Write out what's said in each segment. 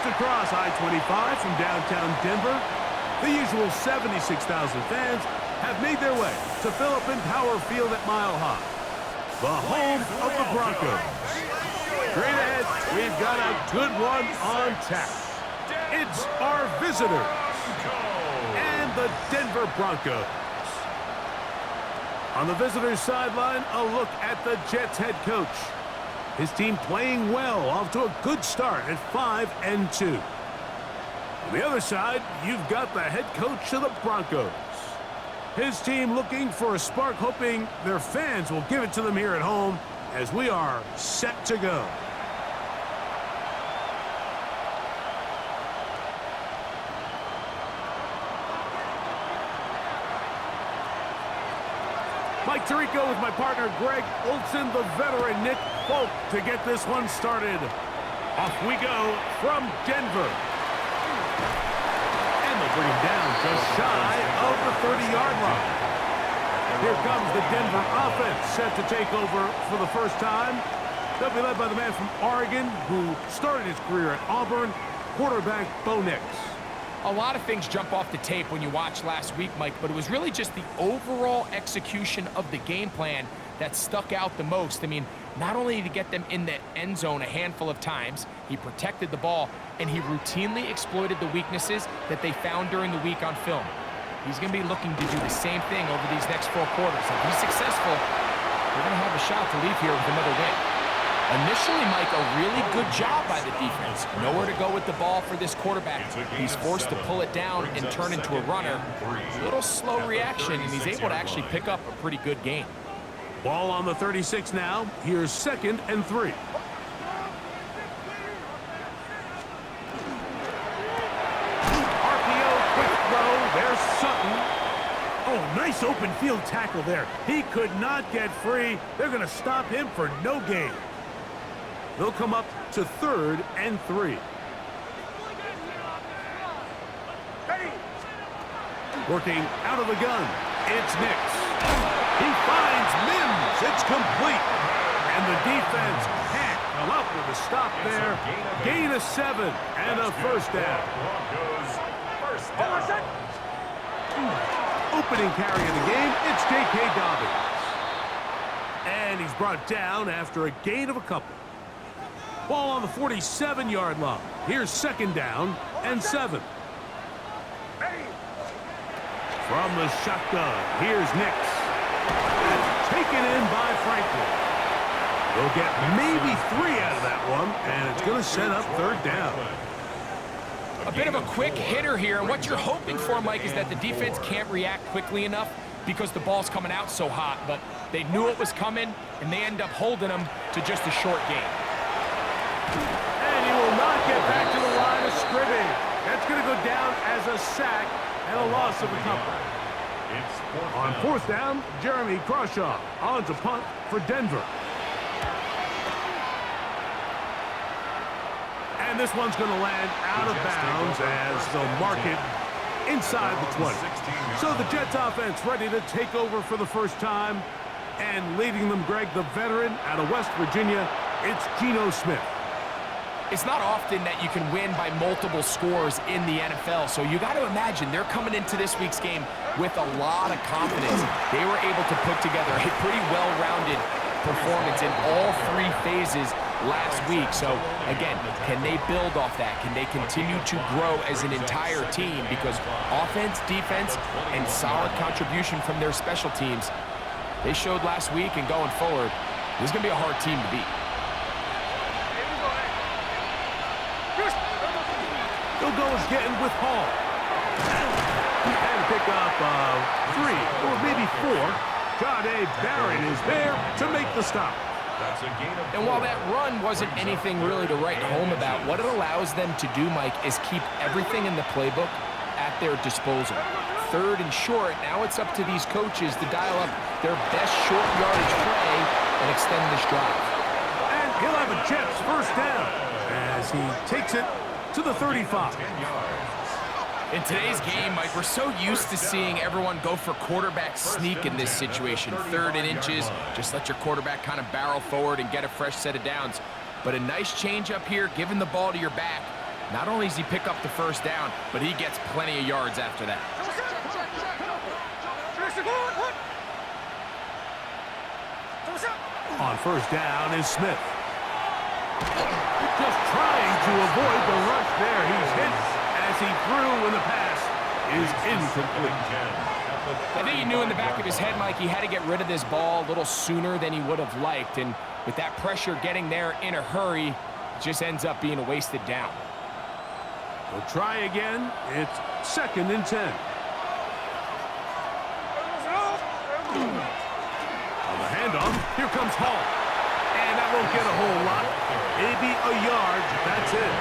Just across I-25 from downtown Denver, the usual 76,000 fans have made their way to Philip Power Field at Mile High, the home of the Broncos. Straight ahead, we've got a good one on tap. It's our visitors and the Denver Broncos. On the visitors' sideline, a look at the Jets head coach. His team playing well, off to a good start at 5-2. On the other side, you've got the head coach of the Broncos. His team looking for a spark, hoping their fans will give it to them here at home as we are set to go. Mike Tirico with my partner Greg Olson, the veteran Nick Folk to get this one started. Off we go from Denver. And they'll bring him down just shy of the 30-yard line. Here comes the Denver offense set to take over for the first time. They'll be led by the man from Oregon who started his career at Auburn, quarterback Bo Nix. A lot of things jump off the tape when you watch last week, Mike, but it was really just the overall execution of the game plan that stuck out the most. I mean, not only did he get them in the end zone a handful of times, he protected the ball, and he routinely exploited the weaknesses that they found during the week on film. He's going to be looking to do the same thing over these next 4 quarters. If he's successful, they're going to have a shot to leave here with another win. Initially, Mike, a really good job by the defense. Nowhere to go with the ball for this quarterback. He's forced to pull it down and turn into a runner. A little slow reaction, and he's able to actually pick up a pretty good gain. Ball on the 36 now. Here's 2nd and 3. RPO, quick throw. There's Sutton. Oh, nice open field tackle there. He could not get free. They're going to stop him for no gain. They'll come up to 3rd and 3. Working out of the gun, it's Nix. He finds Mims. It's complete. And the defense can't come up with a stop there. Gain of 7 and a first down. Opening carry of the game, it's J.K. Dobbins. And he's brought down after a gain of a couple. Ball on the 47-yard line. Here's 2nd down and 7. From the shotgun, here's Nix. Taken in by Franklin. They'll get maybe 3 out of that one, and it's going to set up 3rd down. A bit of a quick hitter here, and what you're hoping for, Mike, is that the defense can't react quickly enough because the ball's coming out so hot, but they knew it was coming, and they end up holding them to just a short gain. And he will not get back to the line of scrimmage. That's going to go down as a sack and a loss of a couple. On 4th down, Jeremy Crawshaw on to punt for Denver. And this one's going to land out of bounds as they'll mark it inside the 20. So the Jets offense ready to take over for the first time. And leading them, Greg, the veteran out of West Virginia, it's Geno Smith. It's not often that you can win by multiple scores in the NFL, so you got to imagine they're coming into this week's game with a lot of confidence. They were able to put together a pretty well-rounded performance in all 3 phases last week. So, again, can they build off that? Can they continue to grow as an entire team? Because offense, defense, and solid contribution from their special teams, they showed last week, and going forward, this is going to be a hard team to beat. He'll go again with Hall. And pick up 3 or maybe 4. Jahdae Barrett is there to make the stop. And while that run wasn't anything really to write home about, what it allows them to do, Mike, is keep everything in the playbook at their disposal. 3rd and short, now it's up to these coaches to dial up their best short yardage play and extend this drive. And he'll have a Jets first down as he takes it to the 35. In today's game, Mike, we're so used to seeing everyone go for quarterback sneak in this situation. 3rd and inches, just let your quarterback kind of barrel forward and get a fresh set of downs. But a nice change up here, giving the ball to your back. Not only does he pick up the first down, but he gets plenty of yards after that. On first down is Smith. Just trying to avoid the rush there. He's hit as he threw, and the pass is incomplete. I think he knew in the back of his head, Mike, he had to get rid of this ball a little sooner than he would have liked. And with that pressure getting there in a hurry, it just ends up being a wasted down. We'll try again. It's 2nd and 10. On the handoff, here comes Hall. And that won't get a whole lot. Maybe a yard. That's it.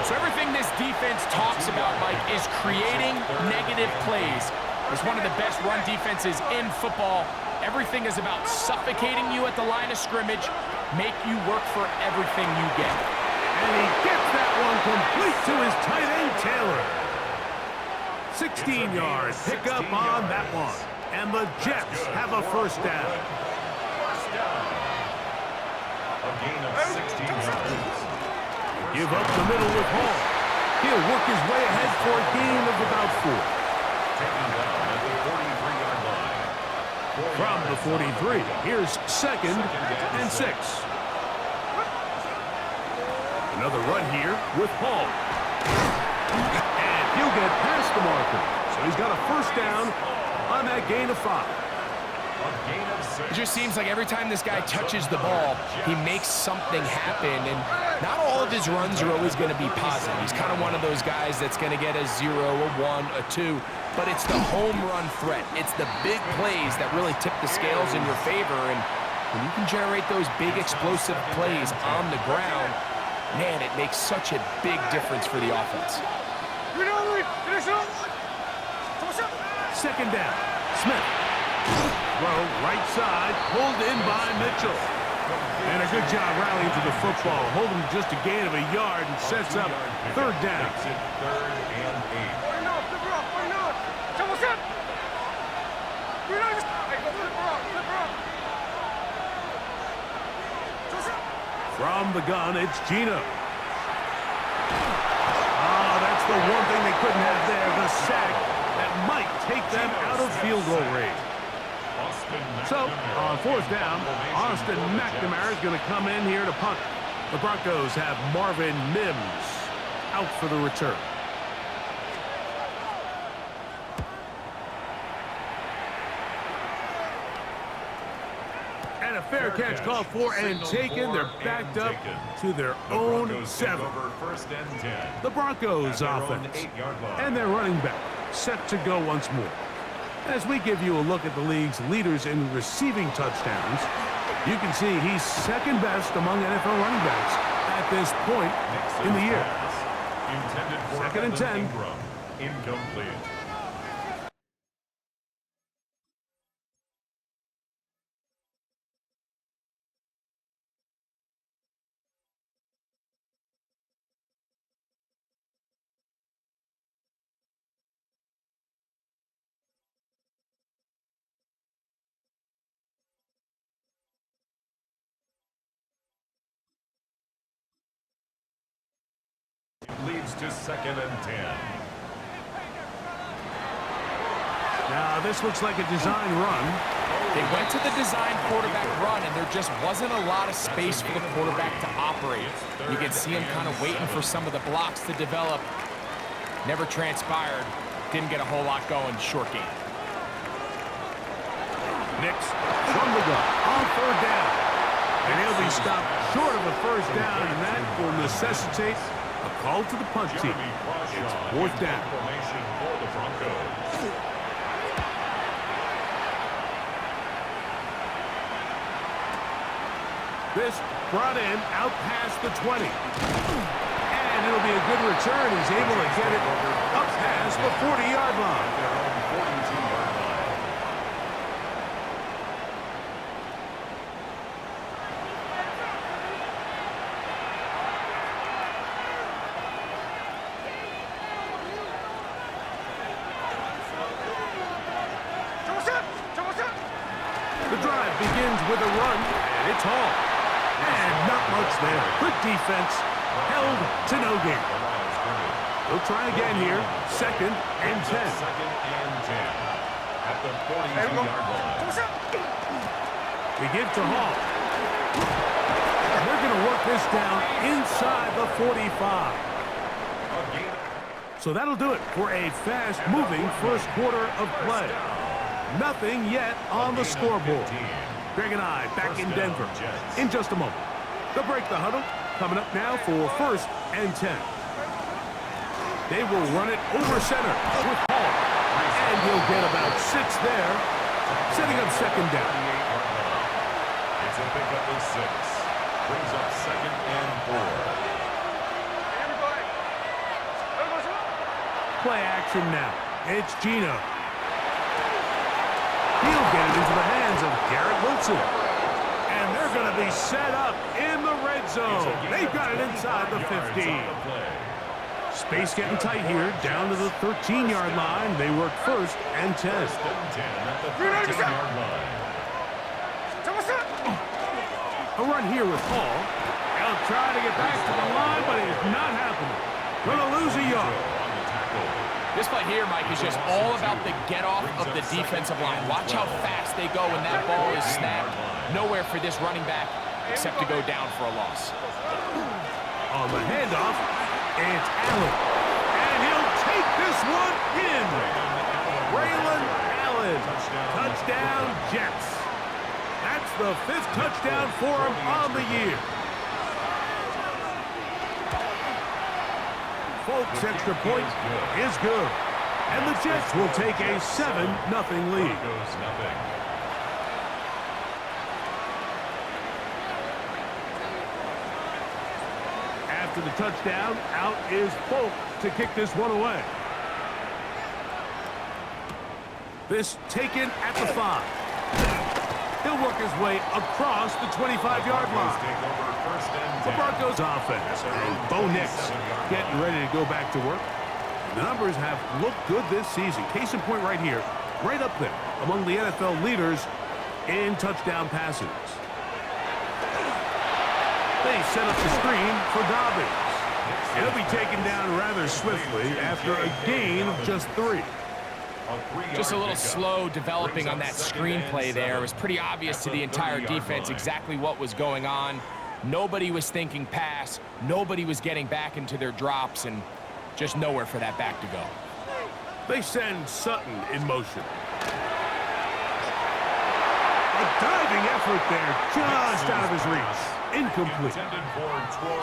So everything this defense talks about, Mike, is creating negative plays. It's one of the best run defenses in football. Everything is about suffocating you at the line of scrimmage, make you work for everything you get. And he gets that one complete to his tight end, Taylor. 16 yards pickup on that one. And the Jets have a first down. A gain of 16 yards. Give up the middle with Hall. He'll work his way ahead for a gain of about 4. Taking down at the 43-yard line. From the 43, here's 2nd and 6. Another run here with Hall. And he'll get past the marker. So he's got a first down on that gain of 5. It just seems like every time this guy touches the ball, he makes something happen. And not all of his runs are always going to be positive. He's kind of one of those guys that's going to get a 0, a 1, a 2. But it's the home run threat. It's the big plays that really tip the scales in your favor. And when you can generate those big explosive plays on the ground, man, it makes such a big difference for the offense. 2nd down. Smith. Throw right side, pulled in by Mitchell. And a good job rallying to the football, holding just a gain of a yard and sets up 3rd down. Makes it 3rd and 8. From the gun, it's Gino. Oh, that's the one thing they couldn't have there, the sack that might take them out of field goal range. So, on 4th down, Austin McNamara is going to come in here to punt. The Broncos have Marvin Mims out for the return. And a fair catch called for and taken. They're backed up to their own 7. The Broncos offense and their running back set to go once more. As we give you a look at the league's leaders in receiving touchdowns, you can see he's 2nd best among NFL running backs at this point in the year. 2nd and 10. Incomplete. Leads to 2nd and 10. Now, this looks like a design run. They went to the design quarterback run, and there just wasn't a lot of space for the quarterback to operate. You can see him kind of waiting for some of the blocks to develop. Never transpired. Didn't get a whole lot going. Short game. Nix from the gun on 3rd down. And he'll be stopped short of a first down, and that will necessitate a call to the punt team. It's 4th down. This brought in out past the 20. And it'll be a good return. He's able to get it up past the 40-yard line. The drive begins with a run, and it's Hall. And not much there. Good defense, held to no gain. The line of scrimmage. He'll try again here. 2nd and 10. 2nd and 10. At the 42-yard line. We give to Hall. They're going to work this down inside the 45. So that'll do it for a fast-moving first quarter of play. Nothing yet on the scoreboard. Greg and I back in Denver in just a moment. They'll break the huddle. Coming up now for 1st and 10. They will run it over center with Hall. And he'll get about 6 there, setting up 2nd down. It's a pickup of 6. Brings up 2nd and 4. Play action now. It's Gino. He'll get it into the hands of Garrett Wilson. And they're going to be set up in the red zone. They've got it inside the 15. Space getting tight here, down to the 13-yard line. They work 1st and 10. 1st and 10 at the 13-yard line. A run here with Hall. He'll try to get back to the line, but it's not happening. Going to lose a yard. This play here, Mike, is just all about the get-off of the defensive line. Watch how fast they go when that ball is snapped. Nowhere for this running back except to go down for a loss. On the handoff, it's Allen. And he'll take this one in. Braylon Allen. Touchdown, Jets. That's the 5th touchdown for him on the year. Folks, extra point is good. And the Jets will take a 7-0 lead. After the touchdown, out is Folk to kick this one away. This taken at the 5. He'll work his way across the 25-yard line. The Broncos offense. And Bo Nix getting ready to go back to work. The numbers have looked good this season. Case in point right here, right up there among the NFL leaders in touchdown passes. They set up the screen for Dobbins. He'll be taken down rather swiftly after a gain of just 3. Just a little slow developing on that screenplay there. It was pretty obvious to the entire defense exactly what was going on. Nobody was thinking pass. Nobody was getting back into their drops, and just nowhere for that back to go. They send Sutton in motion. A diving effort there, just out of his reach. Incomplete.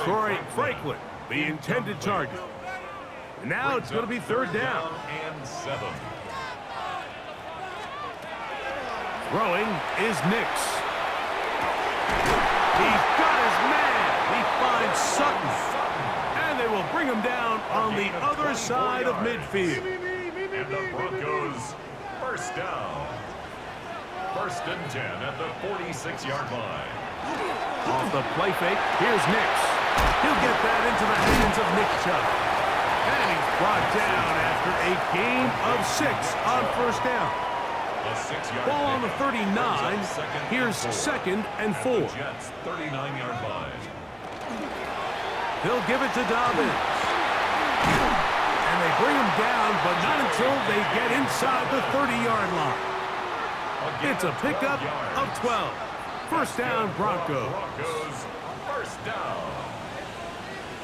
Troy Franklin, the intended target. And now it's going to be 3rd down. And 7. Throwing is Nix. He's got his man. He finds Sutton. And they will bring him down on the other side of midfield. And the Broncos 1st down. 1st and 10 at the 46-yard line. Off the play fake, here's Nix. He'll get that into the hands of Nick Chubb. And he's brought down after a gain of 6 on 1st down. Ball on the 39. Here's 2nd and 4. Jets 39-yard line. He'll give it to Dobbins. And they bring him down, but not until they get inside the 30-yard line. It's a pickup of 12. 1st down, Broncos. 1st down.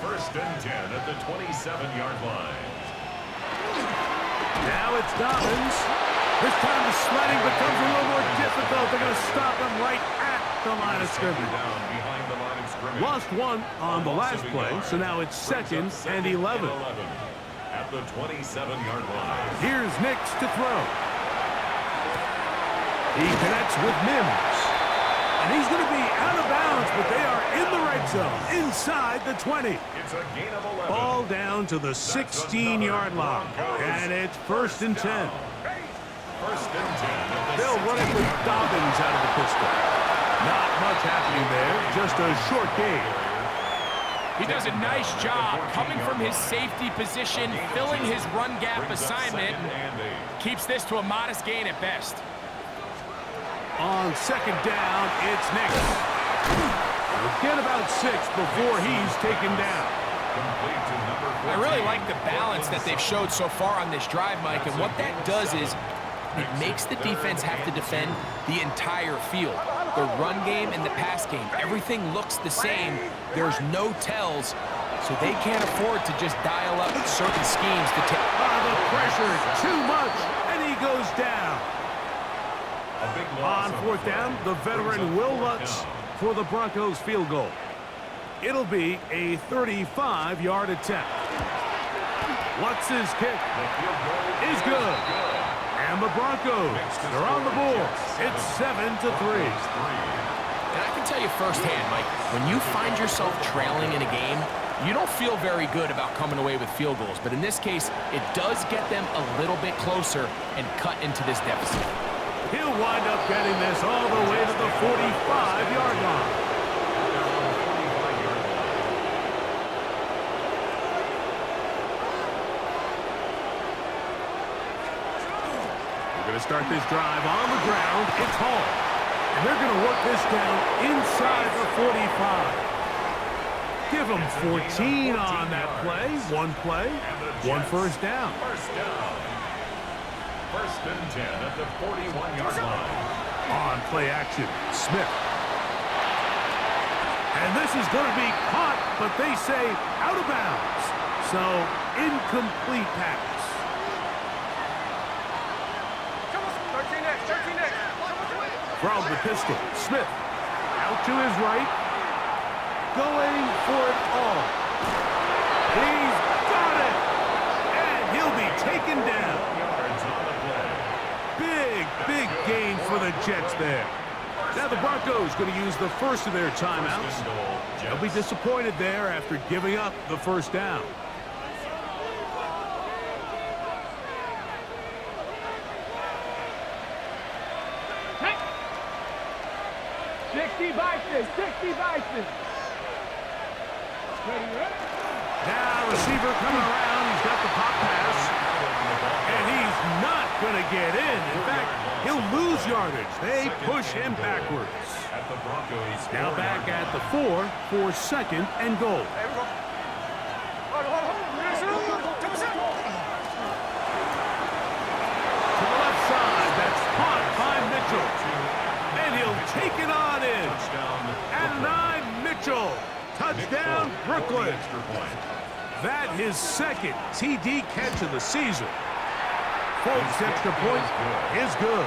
1st and 10 at the 27-yard line. Now it's Dobbins. This time the sledding becomes a little more difficult. They're going to stop him right at the line of scrimmage. Lost 1 on the last play, so now it's 2nd and 11. At the 27-yard line. Here's Nix to throw. He connects with Mims. And he's going to be out of bounds, but they are in the red zone, inside the 20. It's a gain of 11. Ball down to the 16-yard line. And it's 1st and 10. 1st and 10. They'll run it with Dobbins out of the pistol. Not much happening there, just a short gain. He does a nice job coming from his safety position, filling his run gap assignment, and keeps this to a modest gain at best. On 2nd down, it's Nix. We'll get about 6 before he's taken down. Complete to number 14. I really like the balance that they've showed so far on this drive, Mike, and what that does is it makes the defense have to defend the entire field. The run game and the pass game, everything looks the same. There's no tells, so they can't afford to just dial up certain schemes to take. The pressure too much, and he goes down. On fourth down, the veteran Will Lutz for the Broncos field goal. It'll be a 35-yard attempt. Lutz's kick is good. And the Broncos are on the board. It's 7-3. And I can tell you firsthand, Mike, when you find yourself trailing in a game, you don't feel very good about coming away with field goals. But in this case, it does get them a little bit closer and cut into this deficit. He'll wind up getting this all the way to the 45-yard line. We're going to start this drive on the ground. It's Hall. And they're going to work this down inside the 45. Give them 14 on that play. One play, one first down. First down. First and 10 at the 41-yard line. On play action, Smith. And this is going to be caught, but they say out of bounds. So, incomplete pass. From the pistol, Smith out to his right, going for it all. He's got it, and he'll be taken down. Big gain for the Jets there. Now the Broncos going to use the first of their timeouts. They'll be disappointed there after giving up the first down. Now receiver coming around. He's got the pop pass. And he's not going to get in. In fact, he'll lose yardage. They push him backwards. Now back at the 4 for second and goal. To the left side. That's caught by Mitchell. And he'll take it on in. And 9 Mitchell. Touchdown, Brooklyn. That his second TD catch of the season. Folks, extra point is good.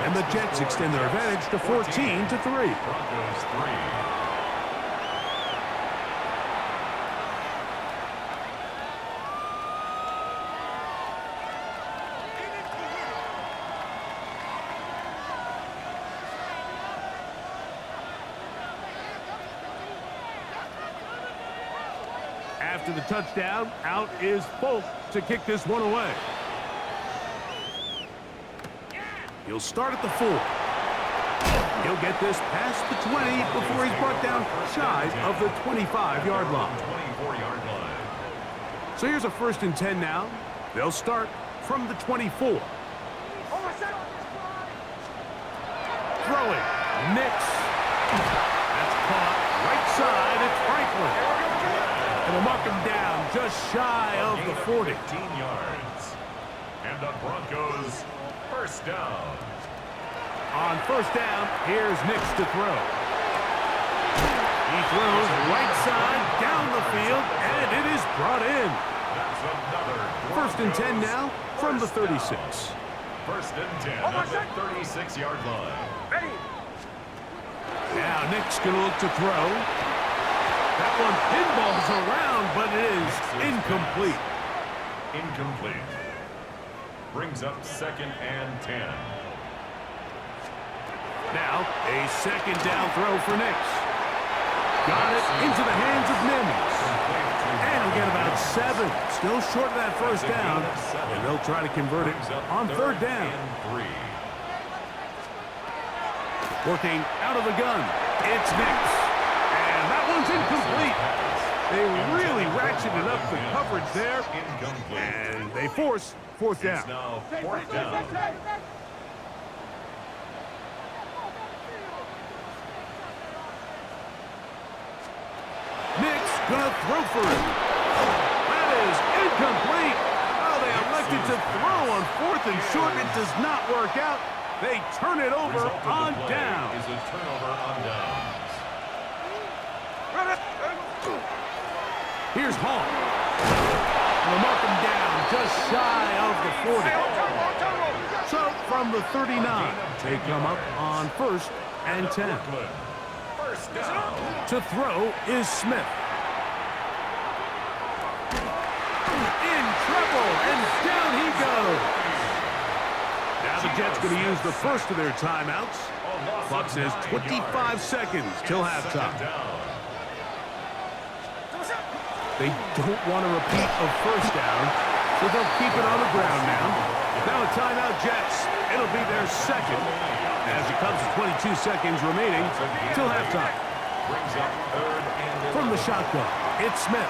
And the Jets extend their advantage to 14-3. Broncos 3. After the touchdown, out is Folk to kick this one away. He'll start at the 4. He'll get this past the 20 before he's brought down shy of the 25-yard line. 24-yard line. So here's a first and 10 now. They'll start from the 24. Throwing. Nix. That's caught. Right side, it's Franklin. And they'll mark him down just shy of the 40. 15 yards. And the Broncos first down. On first down, here's Nix to throw. He throws right side down the field, and it is brought in. That's another First and 10 now from the 36. First and 10 at the 36-yard line. Now Nix going to look to throw. That one pinballs around, but it is incomplete. Incomplete. Brings up second and 10. Now, a second down throw for Nix. Got it into the hands of Mims. And he'll get about 7. Still short of that first down. And they'll try to convert it on third down. Working out of the gun. It's Nix. And that one's incomplete. They really ratcheted up the coverage there. And they force fourth down. It's now fourth down. Nix gonna throw for it. attempted to throw on 4th and short. It does not work out. They turn it over on down. Is a turnover on downs. Here's Hall. They'll mark him down just shy of the 40. So from the 39, they come up on 1st and 10. First down. To throw is Smith. In trouble, and down he goes. Now the Jets going to use the first of their timeouts. Clock says 25 seconds till halftime. They don't want to repeat a first down, so they'll keep it on the ground now. Now a timeout, Jets. It'll be their second as it comes to 22 seconds remaining till halftime. From the shotgun, it's Smith.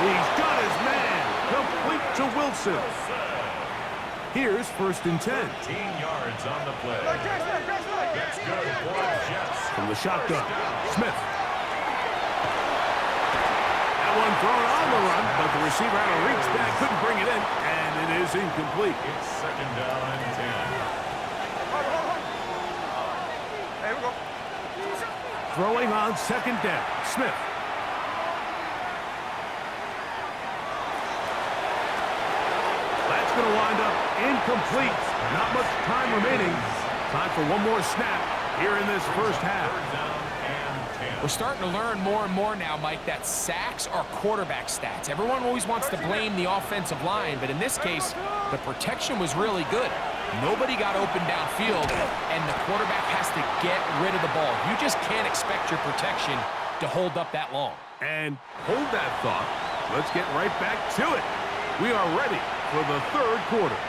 He's got his man. Complete to Wilson. Here's 1st and 10. 13 yards on the play. That's good for Jets. From the shotgun, Smith. One thrown on the run, but the receiver had to reach back, couldn't bring it in, and it is incomplete. It's 2nd down and 10. Throwing on 2nd down, Smith. That's going to wind up incomplete. Not much time remaining. Time for one more snap here in this first half. We're starting to learn more and more now, Mike, that sacks are quarterback stats. Everyone always wants to blame the offensive line, but in this case, the protection was really good. Nobody got open downfield, and the quarterback has to get rid of the ball. You just can't expect your protection to hold up that long. And hold that thought. Let's get right back to it. We are ready for the 3rd quarter.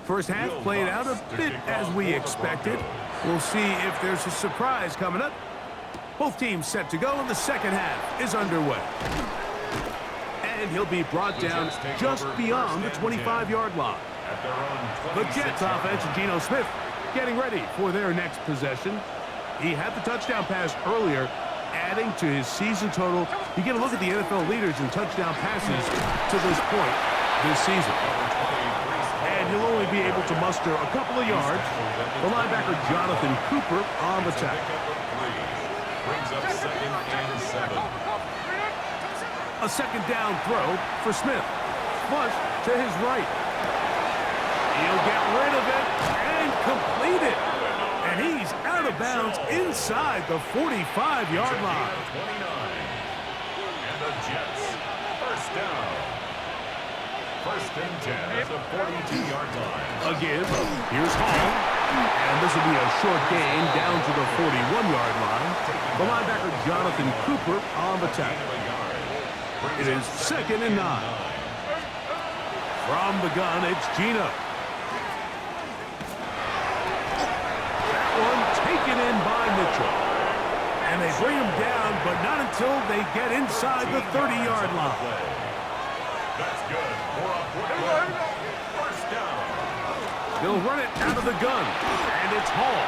First half played out a bit as we expected. We'll see if there's a surprise coming up. Both teams set to go, and the second half is underway. And he'll be brought down just beyond the 25-yard line. The Jets offense, Geno Smith, getting ready for their next possession. He had the touchdown pass earlier, adding to his season total. You get a look at the NFL leaders in touchdown passes to this point this season. And he'll only be able to muster a couple of yards. The linebacker Jonathan Cooper on the tackle. Brings up 2nd and 7. A second down throw for Smith. Flush to his right. He'll get rid of it and complete it. And he's out of bounds inside the 45-yard line. 29. And the Jets, first down. 1st and 10 at the 42-yard line. Again, here's Hall. And this will be a short gain down to the 41-yard line. The linebacker Jonathan Cooper on the tackle. It is 2nd and 9. From the gun, it's Geno. That one taken in by Mitchell. And they bring him down, but not until they get inside the 30-yard line. That's good for a quick first down. They'll run it out of the gun, and it's Hall.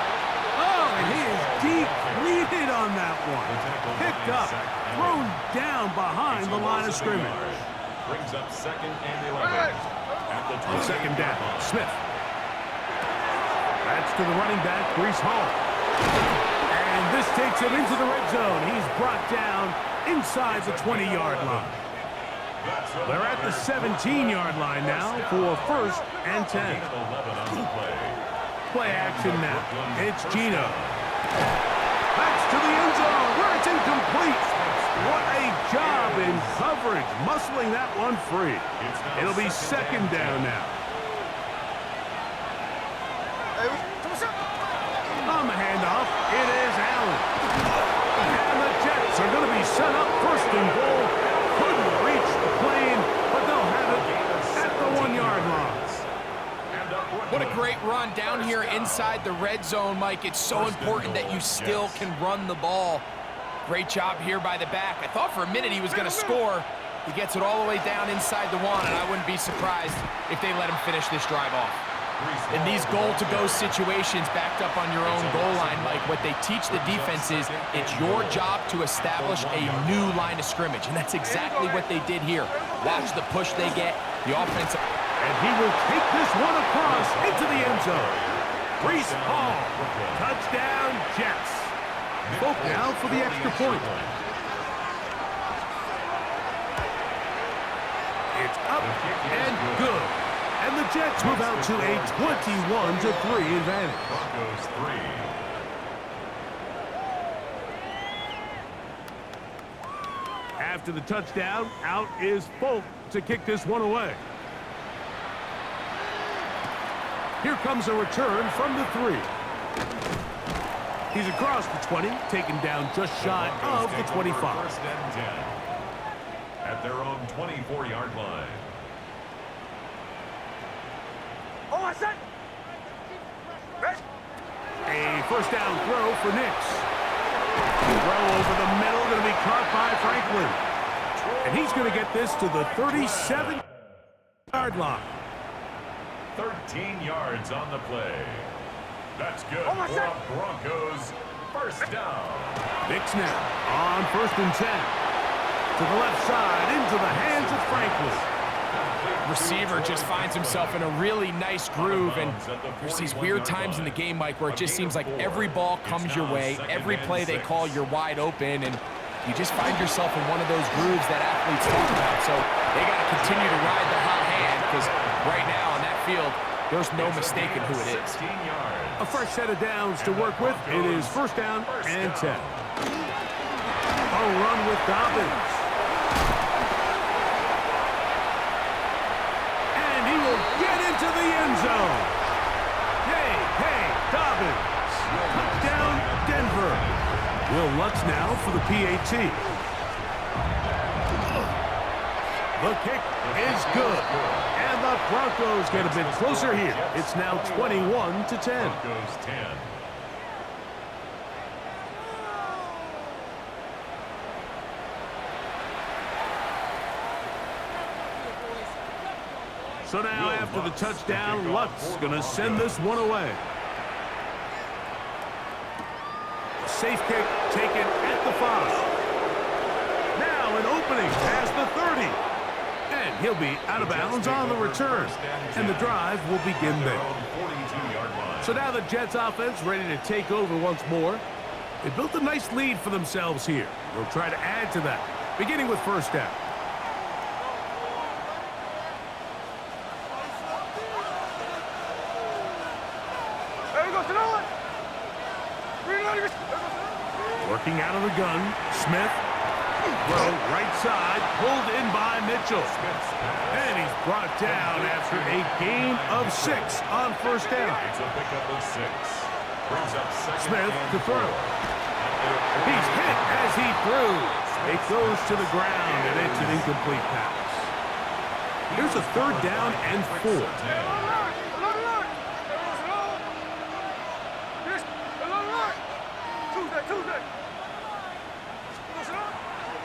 Oh, and he is depleted on that one. Picked up, thrown down behind the line of scrimmage. Brings up 2nd and 11. At the On second down, Smith. That's to the running back, Breece Hall. And this takes him into the red zone. He's brought down inside the 20-yard line. They're at the 17-yard line now for 1st and 10. Play action now. It's Geno. That's to the end zone where it's incomplete. What a job in coverage, muscling that one free. It'll be 2nd down now. On the handoff, it is Allen. And the Jets are going to be set up 1st and goal. Couldn't reach the plane, but they'll have it at the 1-yard line. What a great run down here inside the red zone, Mike. It's so important that you still can run the ball. Great job here by the back. I thought for a minute he was going to score. He gets it all the way down inside the 1, and I wouldn't be surprised if they let him finish this drive off. In these goal-to-go situations backed up on your own goal line, Mike, what they teach the defense is it's your job to establish a new line of scrimmage, and that's exactly what they did here. Watch the push they get, the offense. And he will take this one across into the end zone. Breece Hall, touchdown Jets. Folk now for the extra point. It's up and good. And the Jets move out to a 21-3 advantage. Broncos 3. After the touchdown, out is Folk to kick this one away. Here comes a return from the 3. He's across the 20, taken down just shy of the 25. 1st and 10. At their own 24-yard line. A first down throw for Nix. Throw over the middle, going to be caught by Franklin. And he's going to get this to the 37-yard line. 13 yards on the play. That's good for the Broncos. First down. Nix now on 1st and 10. To the left side, into the hands of Franklin. Receiver just finds himself in a really nice groove, and there's these weird times in the game, Mike, where it just seems like every ball comes your way, every play they call, you're wide open, and you just find yourself in one of those grooves that athletes talk about. So they got to continue to ride the hot hand, because right now on that field, there's no mistaking who it is. A fresh set of downs to work with. It is 1st down and 10. A run with Dobbins. To the end zone. Hey, Dobbins. Touchdown, Denver. Will Lutz now for the PAT. The kick is good. And the Broncos get a bit closer here. It's now 21-10. Broncos 10. So now, after the touchdown, Luck's going to send this one away. Safe kick taken at the 5. Now an opening past the 30. And he'll be out of bounds on the return. And the drive will begin there. So now the Jets offense ready to take over once more. They built a nice lead for themselves here. They'll try to add to that, beginning with first down. Working out of the gun, Smith. Throw right side, pulled in by Mitchell. And he's brought down after a gain of 6 on first down. It's a pickup of 6. Brings up second Smith and to throw. 4. He's hit as he throws. It goes to the ground, and it's an incomplete pass. Here's a third down and 4.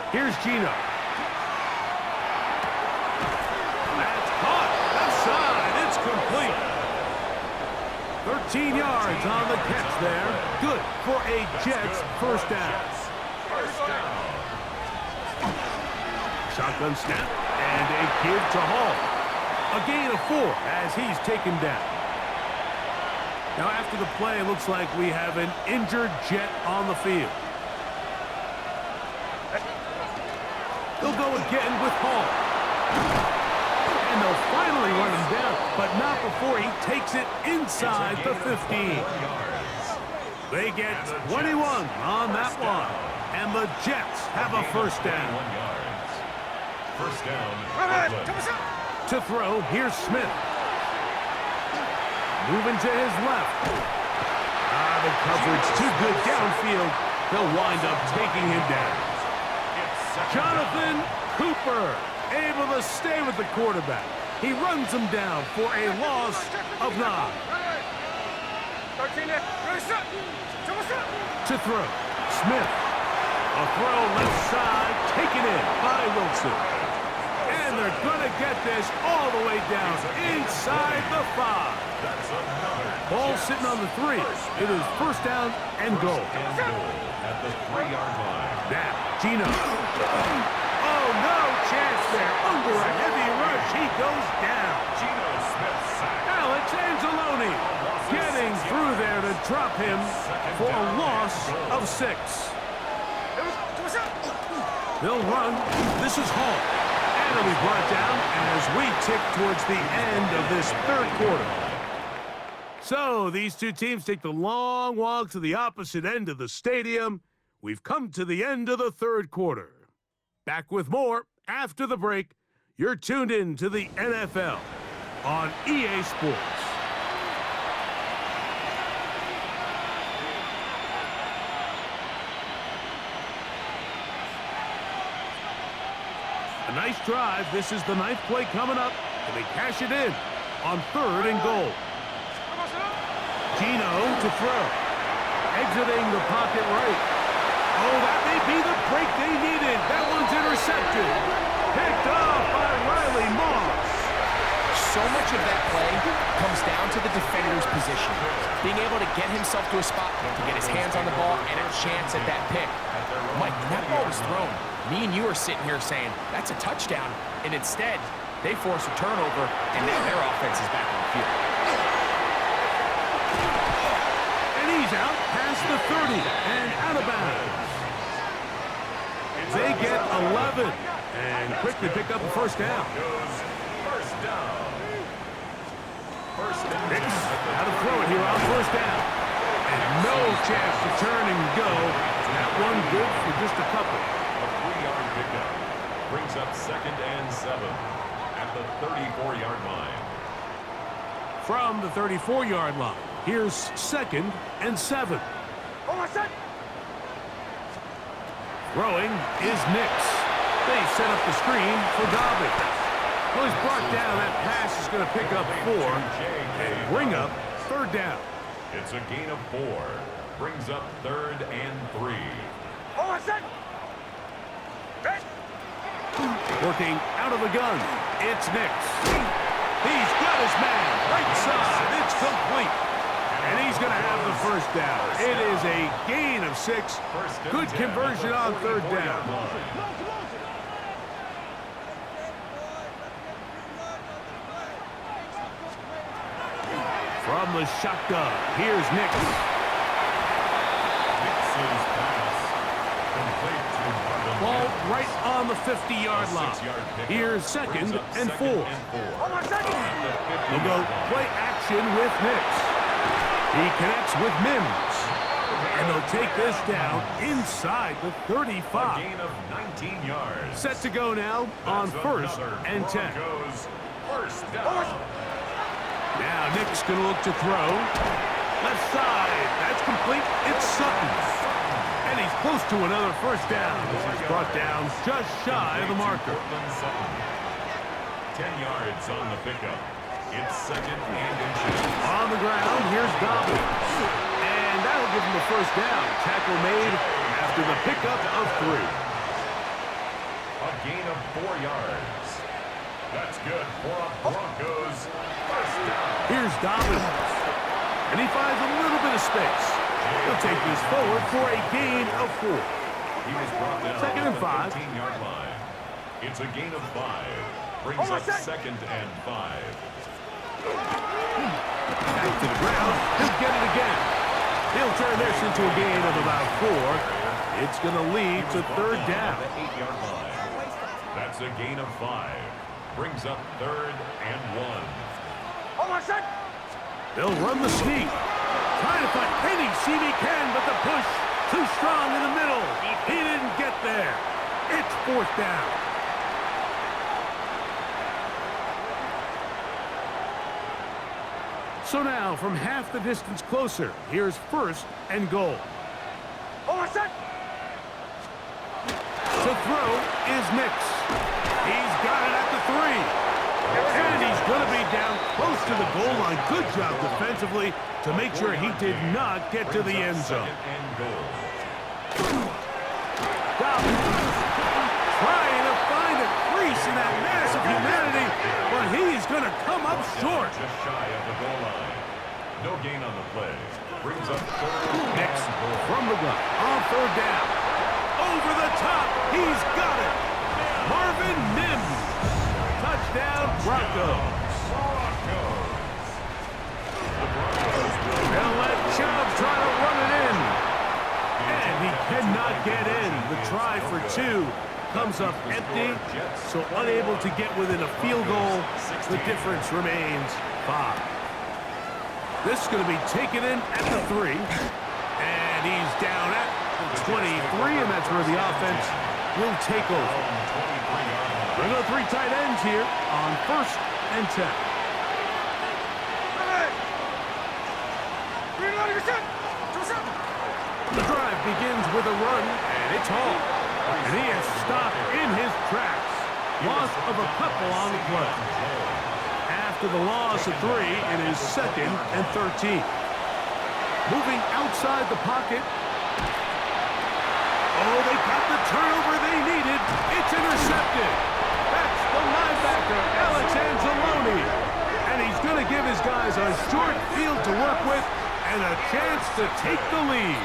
Here's Gino. That's caught. Left side. It's complete. 13 yards on the catch there. Good for a Jets first down. Shotgun snap and a give to Hall. A gain of 4 as he's taken down. Now after the play, it looks like we have an injured Jet on the field. They'll go again with Hall. And they'll finally run him down, but not before he takes it inside the 15. They get 21 on that one, and the Jets have a first down. First down. To throw, here's Smith. Moving to his left. The coverage too good downfield. They'll wind up taking him down. Jonathan Cooper able to stay with the quarterback. He runs him down for a loss of 9. To throw, Smith. A throw left side, taken in by Wilson. And they're going to get this all the way down inside the 5. Ball sitting on the 3. It is first down and goal. At the 3-yard line. Now, Gino. Oh, no chance there. Under a heavy rush, he goes down. Geno Smith sacked. Alex Anzalone getting through there to drop him for a loss of 6. They'll run. This is Hall. And he'll be brought down as we tick towards the end of this third quarter. So these two teams take the long walk to the opposite end of the stadium. We've come to the end of the third quarter. Back with more after the break. You're tuned in to the NFL on EA Sports. A nice drive. This is the 9th play coming up, and they cash it in on 3rd and goal. Gino to throw. Exiting the pocket right. Oh, that may be the break they needed. That one's intercepted. Picked off by Riley Moss. So much of that play comes down to the defender's position. Being able to get himself to a spot to get his hands on the ball and a chance at that pick. Mike, when that ball was thrown, me and you are sitting here saying, that's a touchdown. And instead, they force a turnover, and now their offense is back on the field. He's out past the 30 and out of bounds. They get 11 and quickly pick up a first down. First down. Hicks how to throw it here on first down. And no chance to turn and go. That one good for just a couple. A 3-yard pickup. Brings up 2nd and 7 at the 34-yard line. From the 34-yard line. Here's 2nd and 7. Throwing is Nix. They set up the screen for Dobbins. Well, he's brought down. That pass is going to pick up 4 and bring up third down. It's a gain of 4. Brings up 3rd and 3. Working out of the gun. It's Nix. He's got his man. Right side. It's complete. And he's going to have the first down. It is a gain of 6. Good conversion on third down. From the shotgun, here's Nix. Nix's pass. Complete to Marvin. Ball right on the 50-yard line. Here's 2nd and 4. They'll go play action with Nix. He connects with Mims. And they'll take this down inside the 35. A gain of 19 yards. Set to go now on 1st and 10. Broncos first down. Now Nick's going to look to throw. Left side. That's complete. It's Sutton. And he's close to another first down. This is brought down just shy of the marker. 10 yards on the pickup. It's 2nd and inches. On the ground, here's Dobbins. And that'll give him the first down. Tackle made after the pickup of 3. A gain of 4 yards. That's good for a Broncos first down. Here's Dobbins. And he finds a little bit of space. He'll take this forward for a gain of 4. He was brought down 2nd and 5. 15-yard line. It's a gain of 5. Brings up 2nd and 5. Back to the ground. He'll get it again. He'll turn this into a gain of about 4. It's going to lead to third down. The 8-yard line. That's a gain of 5. Brings up 3rd and 1. They'll run the sneak. Trying to find any seam he can, but the push too strong in the middle. He didn't get there. It's 4th down. So now, from half the distance closer, here's 1st and goal. To throw is Nix. He's got it at the 3. And he's going to be down close to the goal line. Good job defensively to make sure he did not get to the end zone. Dobbins trying to find a crease in that mass of humanity, but he's going to come up short. Just shy of the goal line. No gain on the play. Brings up 3rd Nix and goal. from the gun on 3rd down. Over the top. He's got it. Marvin Mims. Touchdown, Broncos. They'll let Chubb try to run it in. And he cannot get in. The try for 2 comes up empty, so unable to get within a field goal. The difference remains 5. This is going to be taken in at the 3. And he's down at the 23, and that's where the offense will take over. We're going to 3 tight ends here on 1st and 10. The drive begins with a run, and it's Hall. And he is stopped in his tracks. Loss of a couple on the play. After the loss of 3, it is 2nd and 13. Moving outside the pocket. Oh, they got the turnover they needed. It's intercepted. That's the linebacker, Alex Anzalone. And he's going to give his guys a short field to work with and a chance to take the lead.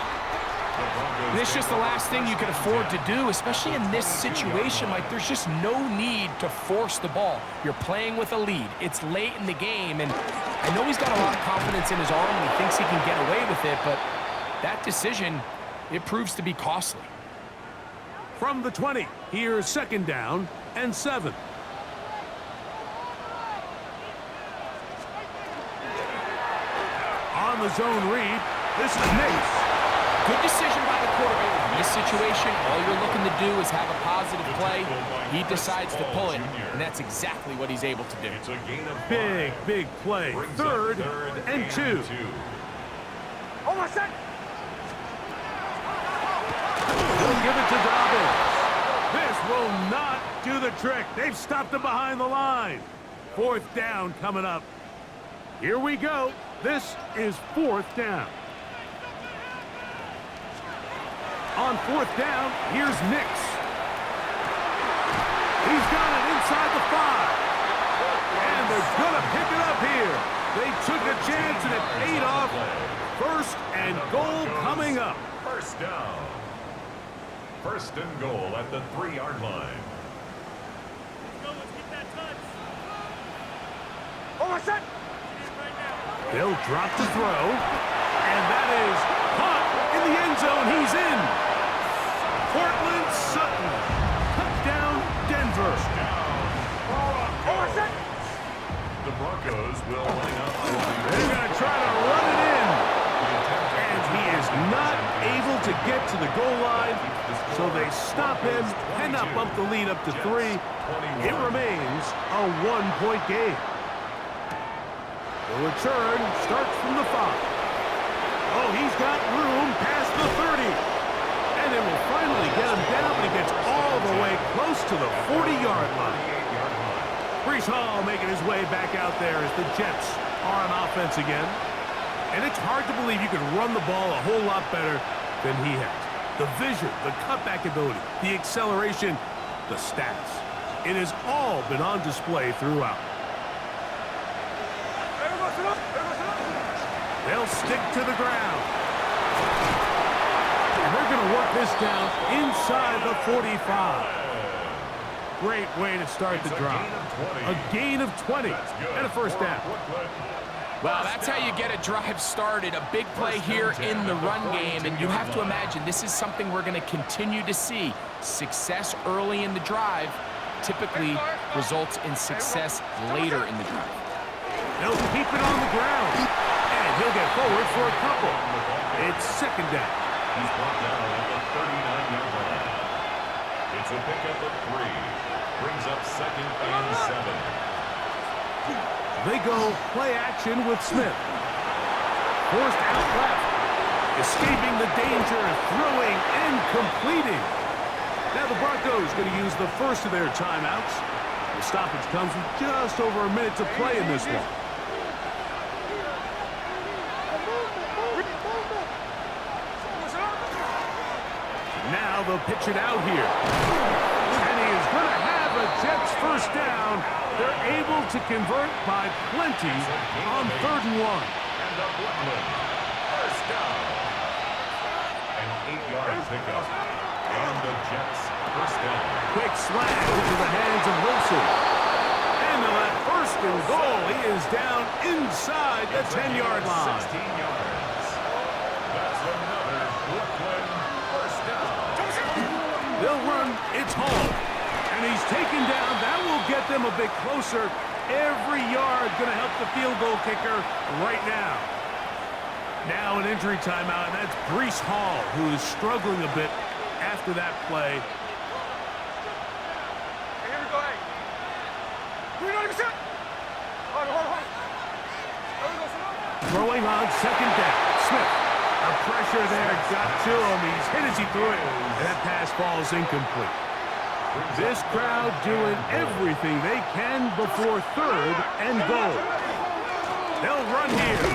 And it's just the last thing you can afford to do, especially in this situation. Like, there's just no need to force the ball. You're playing with a lead. It's late in the game, and I know he's got a lot of confidence in his arm and he thinks he can get away with it, but that decision, it proves to be costly. From the 20, here's 2nd down and 7. On the zone read, this is Nix. Good decision by the quarterback. In this situation, all you're looking to do is have a positive play. He decides to pull it, and that's exactly what he's able to do. It's a gain of 5. Big play. 3rd and 2. He'll give it to Dobbins. This will not do the trick. They've stopped him behind the line. 4th down coming up. Here we go. This is 4th down. On 4th down, here's Nix. He's got it inside the 5. And they're going to pick it up here. They took a chance and it paid off. 1st and goal coming up. 1st down. 1st and goal at the 3-yard line. Let's get that touch. They'll drop to throw. And that is caught in the end zone. He's in. Portland Sutton. Touchdown, Denver. The Broncos will line up. They're going to try to run it in. And he is not able to get to the goal line. So they stop him and not bump the lead up to 3. It remains a 1-point game. The return starts from the 5. Oh, he's got room past the 30. And it will finally get him down, but he gets all the way close to the 40-yard line. Brees Hall making his way back out there as the Jets are on offense again. And it's hard to believe you can run the ball a whole lot better than he has. The vision, the cutback ability, the acceleration, the stats. It has all been on display throughout. They'll stick to the ground. And they're going to work this down inside the 45. Great way to start the drive. A gain of 20 and a 1st down. Well, that's how you get a drive started. A big play here in the run game, and you have to imagine this is something we're going to continue to see. Success early in the drive typically results in success later in the drive. They'll keep it on the ground, and he'll get forward for a couple. It's 2nd down. He's brought down at the 39-yard line. It's a pickup of 3. Brings up 2nd and 7. They go play action with Smith. Forced out left. Escaping the danger, throwing and completing. Now the Broncos going to use the first of their timeouts. The stoppage comes with just over a minute to play in this one. Now they'll pitch it out here. And he is going to have a Jets 1st down. They're able to convert by plenty on 3rd and 1. And the Brooklyn 1st down. An 8-yard pickup. And the Jets 1st down. Quick slant into the hands of Wilson. And on that 1st and goal, he is down inside the 10-yard line. 16 yards. That's another Brooklyn 1st down. They'll run. It's Hall. And he's taken down. That will get them a bit closer. Every yard going to help the field goal kicker right now. Now an injury timeout, and that's Brees Hall, who is struggling a bit after that play. Throwing on 2nd down. Smith. The pressure there got to him. He's hit as he threw it, and that pass falls incomplete. This crowd doing everything they can before 3rd and goal. They'll run here.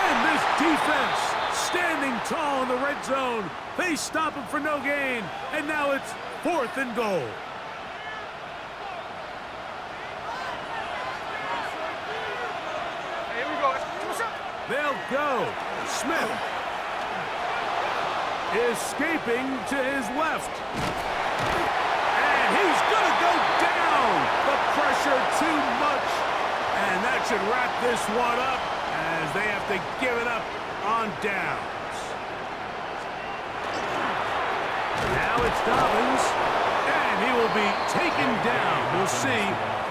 And this defense standing tall in the red zone. They stop him for no gain. And now it's 4th and goal. They'll go. Smith escaping to his left. And he's going to go down. The pressure too much. And that should wrap this one up as they have to give it up on downs. Now it's Dobbins. And he will be taken down. We'll see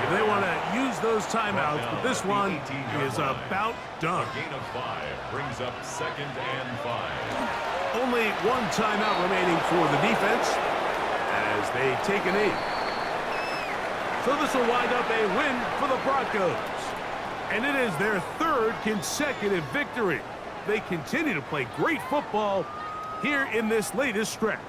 if they want to use those timeouts, but this one is about done. A gain of 5 brings up 2nd and 5. Only one timeout remaining for the defense as they take a knee. So this will wind up a win for the Broncos. And it is their 3rd consecutive victory. They continue to play great football here in this latest stretch.